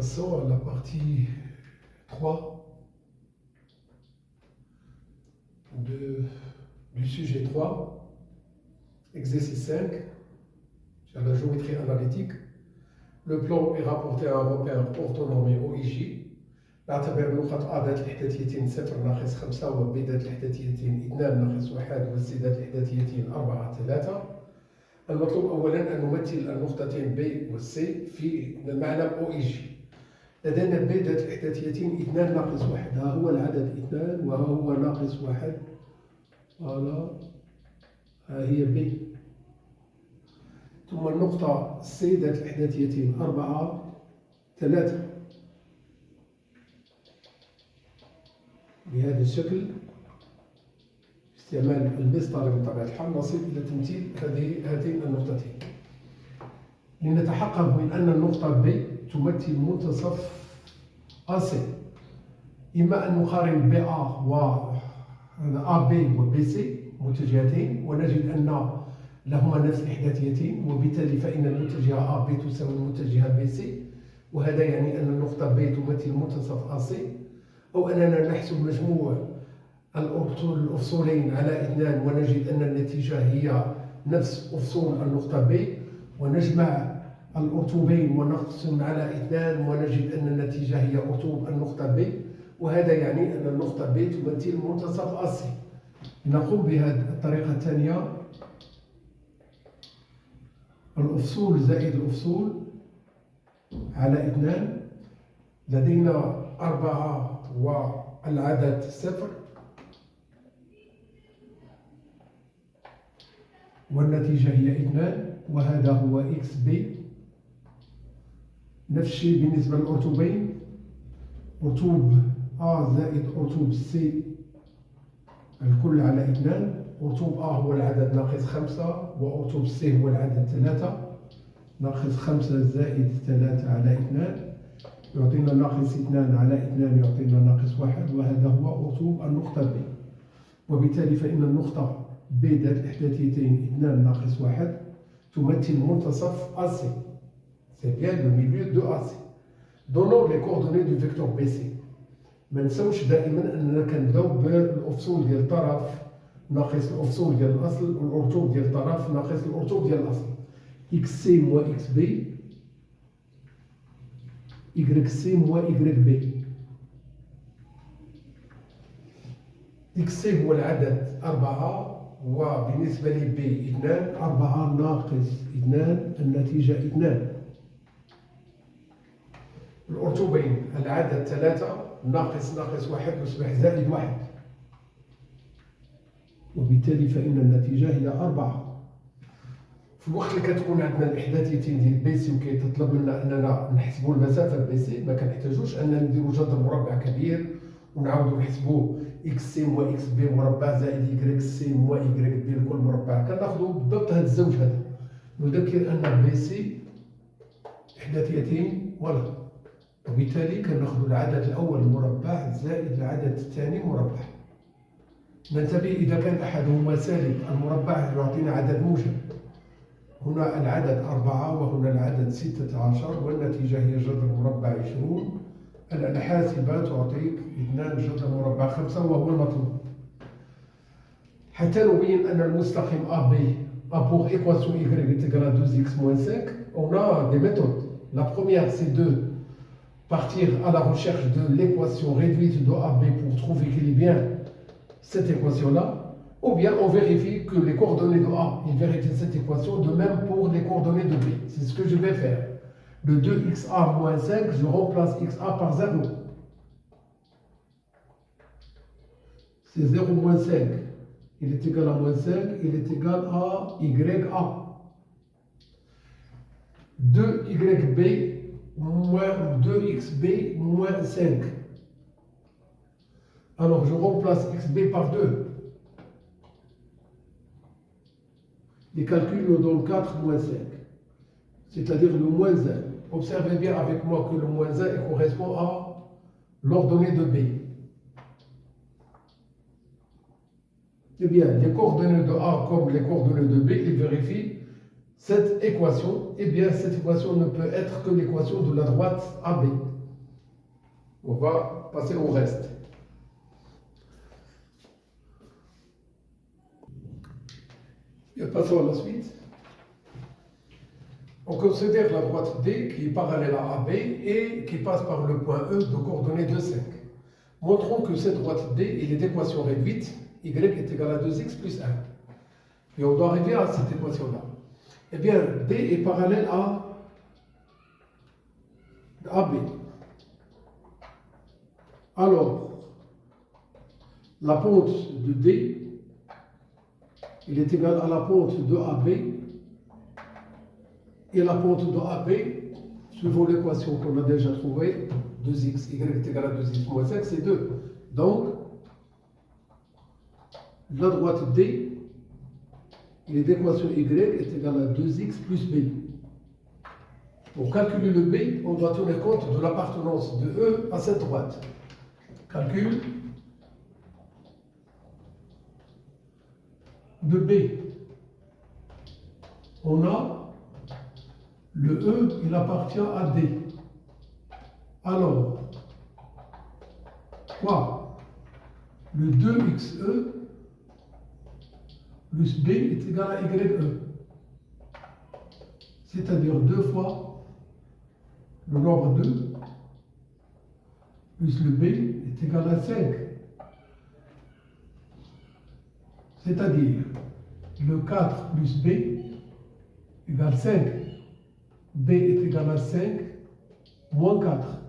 Passons à la partie 3 du sujet 3, exercice 5, sur la géométrie analytique. Le plan est rapporté à un repère orthonormé OIJ. باعتبار نقط A ذات الإحداثيتين 0 ناقص 5 و B ذات الإحداثيتين 2 ناقص 1 و C ذات الإحداثيتين 4 3. المطلوب أولا أن نمثل النقطتين B و C في المعلم OIJ. لدينا B ذات الإحداثيتين 2 ناقص 1، ها هو العدد 2 وها هو ناقص 1. فوالا ها هي B. ثم النقطة C ذات الإحداثيتين 4 3. بهذا الشكل باستعمال المسطرة بطبيعة الحال نصل إلى تمثيل هاتين النقطتين. لنتحقق من أن النقطة B تمثل منتصف AC، إما أن نقارن BA و AB و BC متجهتين ونجد أن لهما نفس الإحداثيتين، وبالتالي فإن المتجهة AB تساوي المتجهة BC، وهذا يعني أن النقطة B تمثل منتصف AC. أو أننا نحسب مجموع الأفصولين على 2 ونجد أن النتيجة هي نفس أفصول النقطة B، ونجمع الأرتوبين ونقسم على 2 ونجد أن النتيجة هي أرتوب النقطة B، وهذا يعني أن النقطة B تمثل منتصف AC. نقوم بهذه الطريقة الثانية، الأفصول زائد الأفصول على 2. لدينا 4 والعدد 0 والنتيجة هي 2، وهذا هو XB. نفس الشيء بالنسبة للأرتوبين، أرتوب A زائد أرتوب C الكل على 2. أرتوب A هو العدد ناقص 5، وأرتوب C هو العدد 3. ناقص 5 زائد 3 على 2 يعطينا ناقص 2 على 2 يعطينا ناقص 1، وهذا هو أرتوب النقطة B. وبالتالي فإن النقطة B ذات الإحداثيتين 2 ناقص 1 تمثل منتصف AC. C'est bien le milieu de AC. Donnons les coordonnées du vecteur BC. ما نساوش دائما أننا كنبداو بالأفصول ديال الطرف ناقص الأفصول ديال الأصل، والأرتوب ديال الطرف ناقص الأرتوب ديال الأصل. XC moins XB YC moins YB. XC هو العدد 4 وبالنسبة ل B 2. 4 ناقص 2 النتيجة 2. الأرتوبين العدد 3 ناقص 1 يصبح زائد 1، وبالتالي فإن النتيجة هي 4. في الوقت اللي كتكون عندنا الإحداثيتين ديال بي سي وكيتطلب منا أننا نحسبوا المسافة بي سي، ما كنحتاجوش أننا نديروا جذر مربع كبير ونعاودوا نحسبوا إكس سي موا إكس بي مربع زائد إكغيك سي موا إكغيك بي لكل مربع. كناخذوا بالضبط هذا الزوج هذا. نذكر أن بي سي إحداثيتين ولا، وبالتالي كناخذوا العدد الأول مربع زائد العدد الثاني مربع. ننتبه إذا كان أحدهما سالب المربع يعطينا عدد موجب. هنا العدد 4 وهنا العدد 16 والنتيجة هي جذر مربع 20. الحاسبة تعطيك 2 جذر مربع 5 وهو المطلوب. حتى نبين أن المستقيم AB a pour équation y est égale à 2x moins 5, on a des méthodes. La première, c'est de partir à la recherche de l'équation réduite de AB pour trouver qu'il est bien cette équation-là. Ou bien on vérifie que les coordonnées de A, ils vérifient cette équation, de même pour les coordonnées de B. C'est ce que je vais faire. Le 2xa moins 5, je remplace xa par 0. C'est 0 moins 5. Il est égal à moins 5, il est égal à ya. 2yb moins 2xb moins 5. Alors je remplace xb par 2. Les calculs nous donnent 4 moins 5, c'est-à-dire le moins 1. Observez bien avec moi que le moins 1 correspond à l'ordonnée de B. Eh bien, les coordonnées de A comme les coordonnées de B, ils vérifient cette équation. Eh bien, cette équation ne peut être que l'équation de la droite AB. On va passer au reste. Et passons à la suite. On considère la droite D qui est parallèle à AB et qui passe par le point E de coordonnées 2, 5. Montrons que cette droite D est d'équation réduite, y est égal à 2x plus 1. Et on doit arriver à cette équation-là. Eh bien, D est parallèle à AB. Alors, la pente de D, il est égal à la pente de AB, et la pente de AB, suivant l'équation qu'on a déjà trouvée, 2x, y est égal à 2x moins 5, c'est 2. Donc, la droite D, il est d'équation y est égal à 2x plus b. Pour calculer le b, on doit tenir compte de l'appartenance de E à cette droite. Calcul de b. On a le E, il appartient à D. Alors, quoi? Le 2xe plus b est égal à ye. C'est-à-dire 2 fois le nombre 2 plus le b est égal à 5. C'est-à-dire le 4 plus b égale 5. B est égal à 5 moins 4.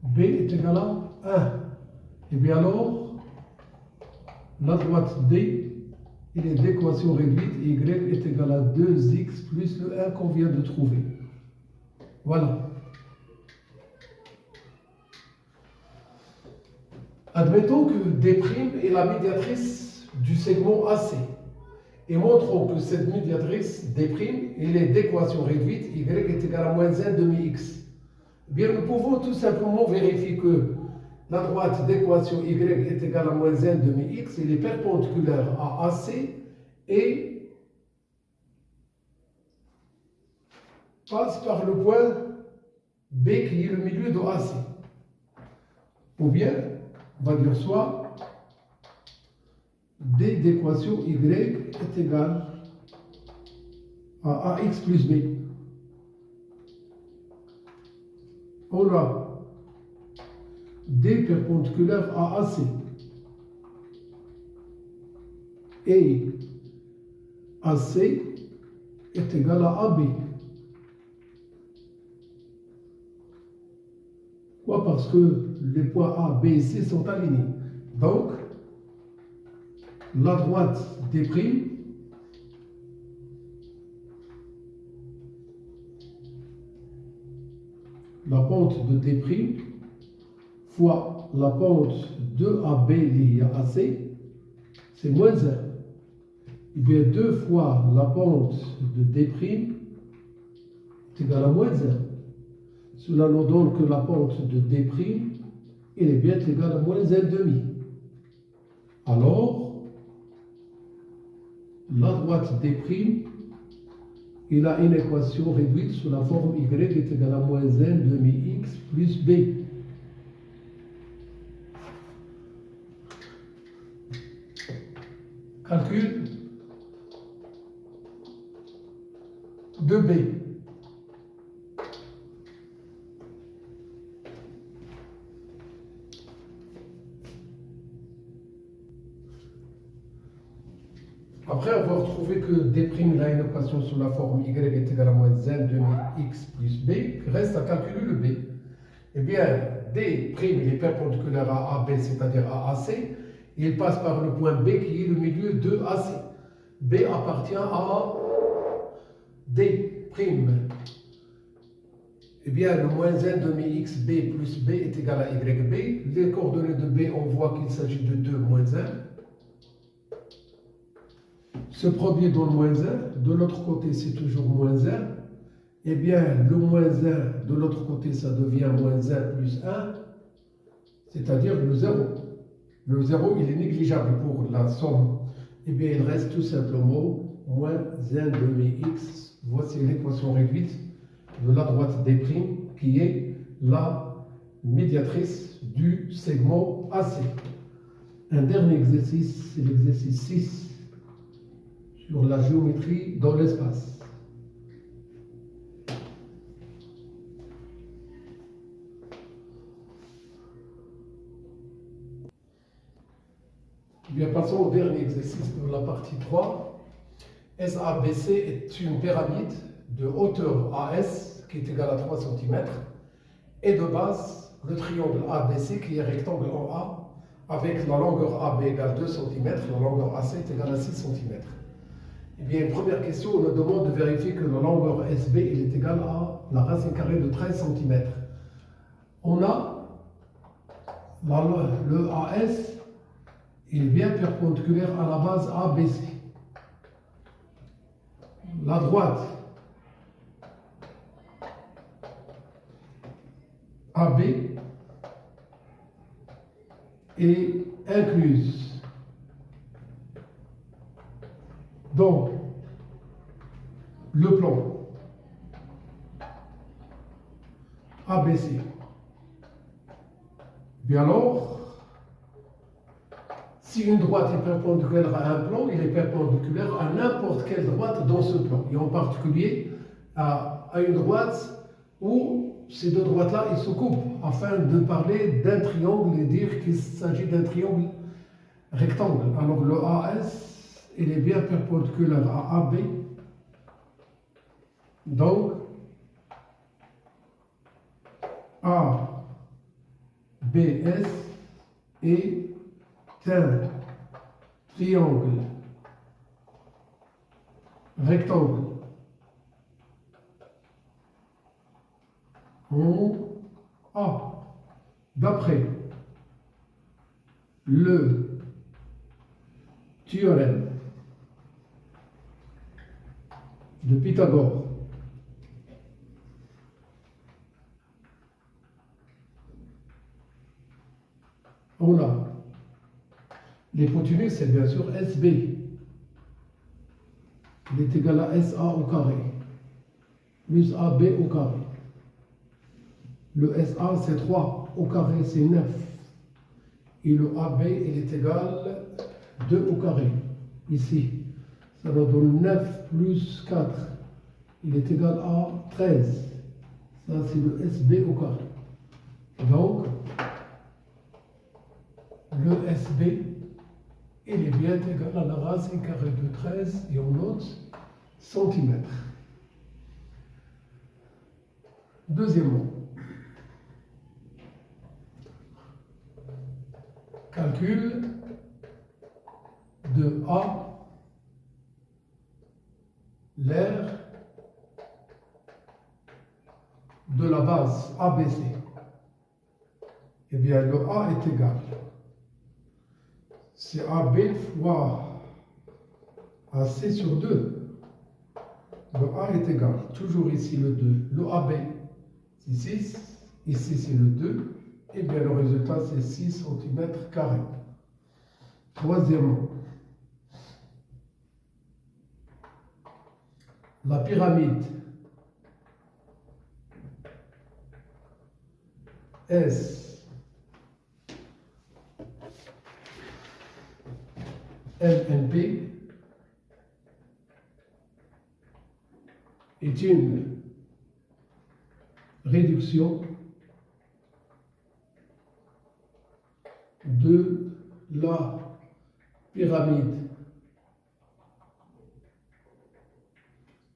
B est égal à 1. Et bien alors, la droite D, il est d'équation réduite, y est égal à 2x plus le 1 qu'on vient de trouver. Voilà. Admettons que D' est la médiatrice du segment AC. Et montrons que cette médiatrice D', elle est d'équation réduite, y est égal à moins 1 demi x. Bien, nous pouvons tout simplement vérifier que la droite d'équation y est égale à moins 1 demi x, elle est perpendiculaire à AC et passe par le point B qui est le milieu de AC. Ou bien, on va dire soit D d'équation y est égal à AX plus B. On a D perpendiculaire à AC et AC est égal à AB. Pourquoi? Parce que les points A, B et C sont alignés. Donc, la droite D', la pente de D' fois la pente de AB liée à AC, c'est moins 1. Et bien 2 fois la pente de D' est égale à moins 1. Cela nous donne que la pente de D' elle est bien égale à moins 1 demi. Alors, la droite D', il a une équation réduite sous la forme y est égale à moins 1 demi x plus b. Calcul de b. Après avoir trouvé que D' a une équation sous la forme y est égale à moins 1 demi x plus b, reste à calculer le b. Eh bien, D' est perpendiculaire à AB, c'est-à-dire à AC, et il passe par le point B qui est le milieu de AC. B appartient à D'. Eh bien, le moins 1 demi xb plus b est égal à yb. Les coordonnées de b, on voit qu'il s'agit de 2 moins 1. Ce premier donne moins 1. De l'autre côté, c'est toujours moins 1. Eh bien, le moins 1 de l'autre côté, ça devient moins 1 plus 1, c'est-à-dire le 0. Le 0, il est négligeable pour la somme. Eh bien, il reste tout simplement moins 1 demi x. Voici l'équation réduite de la droite D' qui est la médiatrice du segment AC. Un dernier exercice, c'est l'exercice 6 sur la géométrie dans l'espace. Bien, passons au dernier exercice de la partie 3. SABC est une pyramide de hauteur AS qui est égale à 3 cm et de base le triangle ABC qui est rectangle en A avec la longueur AB égale 2 cm, la longueur AC est égale à 6 cm. Eh bien, une première question, on nous demande de vérifier que la longueur SB est égale à la racine carrée de 13 cm. On a le AS, il est bien perpendiculaire à la base ABC. La droite AB est incluse dans le plan ABC. Bien alors, si une droite est perpendiculaire à un plan, il est perpendiculaire à n'importe quelle droite dans ce plan. Et en particulier à une droite où ces deux droites-là ils se coupent, afin de parler d'un triangle et dire qu'il s'agit d'un triangle rectangle. Alors le AS, il est bien perpendiculaire à AB. Donc, ABS est un triangle rectangle en A. D'après le théorème de Pythagore, on a l'hypoténuse, c'est bien sûr SB. Il est égal à SA au carré, plus AB au carré. Le SA, c'est 3, au carré, c'est 9. Et le AB, il est égal à 2 au carré. Ici, ça nous donne 9 plus 4. Il est égal à 13. Ça, c'est le SB au carré. Donc, le SB, il est bien égal à la racine carrée de 13 et on note centimètres. Deuxièmement, calcul de A, l'aire de la base ABC. Eh bien, le A est égal. C'est AB fois AC sur 2. Le A est égal. Toujours ici le 2. Le AB, c'est 6. Ici, c'est le 2. Et bien, le résultat, c'est 6 cm². Troisièmement, la pyramide S MNP est une réduction de la pyramide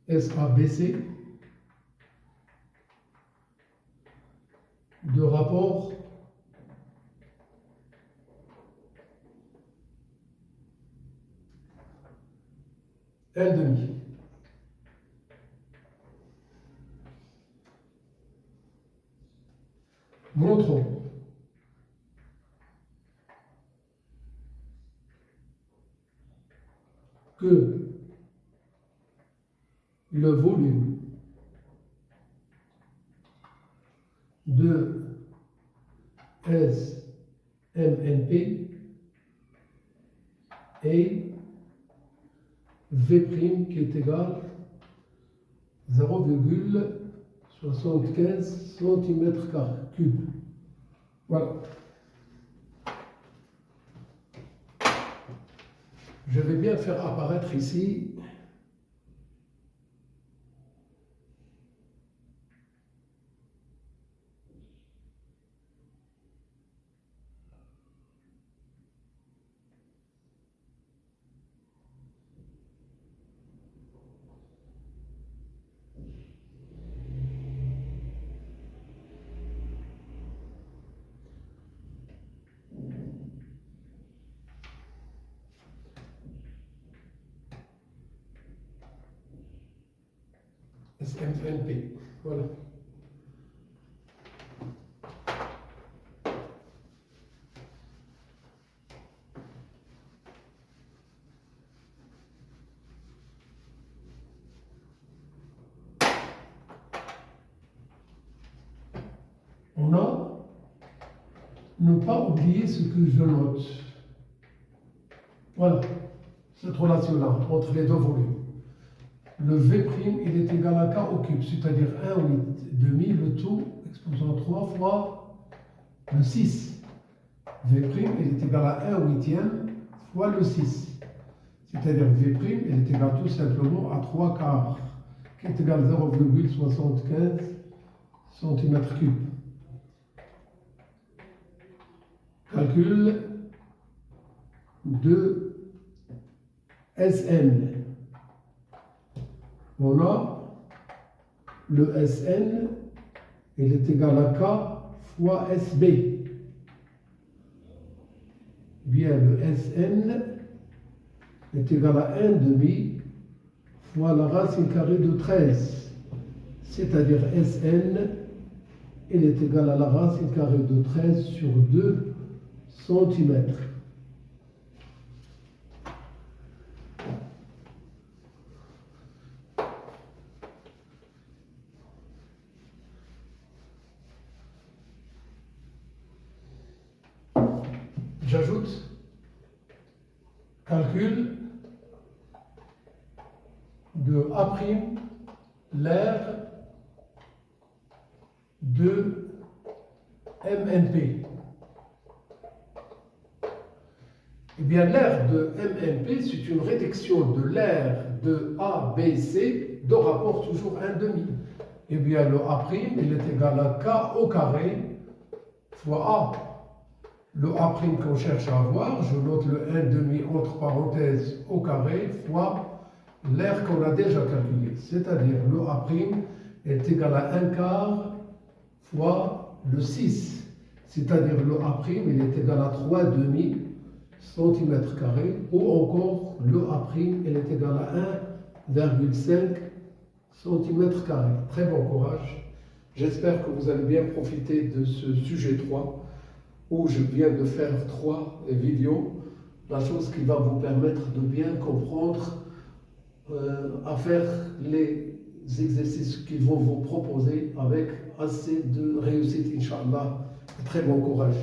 SABC de rapport L'. Montrons que le volume de SMNP est V' qui est égal à 0,75 cm3. Voilà. Je vais bien faire apparaître ici SMNP. Voilà. On a ne pas oublier ce que je note. Voilà, cette relation-là entre les deux volumes. Le V', il est égal à K au cube, c'est-à-dire 1 8 demi, le tout exposant 3 fois le 6. V', il est égal à 1 huitième fois le 6. C'est-à-dire V', il est égal tout simplement à 3 quarts, qui est égal à 0,75 cm3. Calcul de Sn. On a le Sn, il est égal à K fois Sb. Bien, le Sn est égal à 1 demi fois la racine carrée de 13. C'est-à-dire Sn, il est égal à la racine carrée de 13 sur 2 cm. J'ajoute calcul de A' l'aire de MNP. Eh bien, l'aire de MNP, c'est une réduction de l'aire de ABC de rapport toujours 1 demi. Eh bien, le A', il est égal à K au carré fois A. Le A' qu'on cherche à avoir, je note le 1 demi entre parenthèses au carré fois l'aire qu'on a déjà calculé. C'est-à-dire le A' est égal à 1 quart fois le 6. C'est-à-dire le A', il est égal à 3 demi centimètres carrés, ou encore le A', il est égal à 1,5 centimètres carrés. Très bon courage. J'espère que vous allez bien profiter de ce sujet 3, où je viens de faire 3 vidéos, la chose qui va vous permettre de bien comprendre à faire les exercices qu'ils vont vous proposer avec assez de réussite, Inch'Allah. Très bon courage.